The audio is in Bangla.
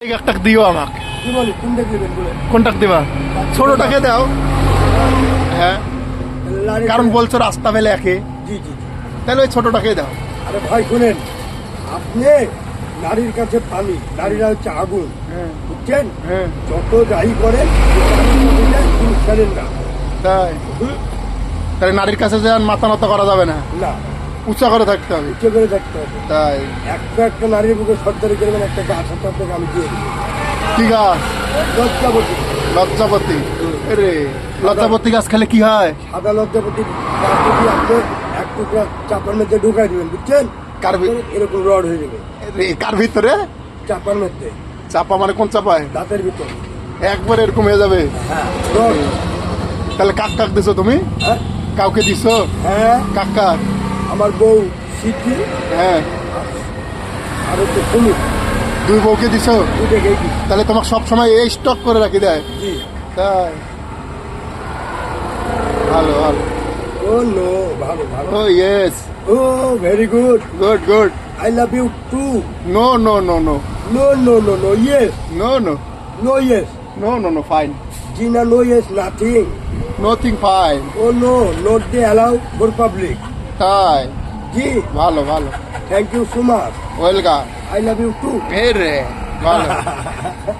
একটা দিও আমাকে। কি বলি কোনটা দিবেন বলে? কোনটা দিবা? ছোটটাকে দাও। হ্যাঁ, কারণ বলছো রাস্তা পেলে একে, জি জি জি। তাহলে ওই ছোটটাকে দাও। আরে ভাই শুনেন, আপনি নারীর কাছে পানি, নারীরা হচ্ছে আগুন, হ্যাঁ বুঝছেন? হ্যাঁ, যত যাই করেন ছাড়েন না। তাই তাহলে নারীর কাছে যেন মাথা নত করা যাবে না, না, উঁচা করে থাকতে হবে। উচ্চ করে থাকতে হবে। তাই একটা নারীর বুকে সর্দারি করবেন, একটা গাছ হাতে আপনাকে আমি দিয়ে দিই। কি গাছ? লজ্জাবতী, লজ্জাপতি। রে, লজ্জাপতি গাছ খেলে কি হয়? সাদা লজ্জাবতী গাছ যদি আপনি এক টুকরা চাপার মধ্যে ঢুকাই দিবেন, বুঝছেন? কার এরকম রড হয়ে যাবে রে, কার ভিতরে? চাপার মধ্যে, চাপা মানে কোন চাপায়? দাঁতের ভিতর। একবার এরকম হয়ে যাবে। হ্যাঁ রড। তাহলে কাক কাক দিছো তুমি? হ্যাঁ কাউকে দিছো? হ্যাঁ, কাক কাক? আমার বউ সিদ্ধি হ্যাঁ, আর হচ্ছে তুমি, দুই বউকে দিছো? দুটো গেছি। তাহলে তোমাকে সবসময় এই স্টক করে রাখি দেয়? জি। তাই, ভালো ভালো। ও নো, ভালো ভালো। Oh yes, oh very good. Good good. I love you too. No no no no no no no no yes. No no no yes. No no no, fine, জিনা no yes nothing. Nothing, fine. Oh no, not they allow for public. তাই, জি, ভালো ভালো, thank you so much. Welcome. I love you too. রে, ভালো।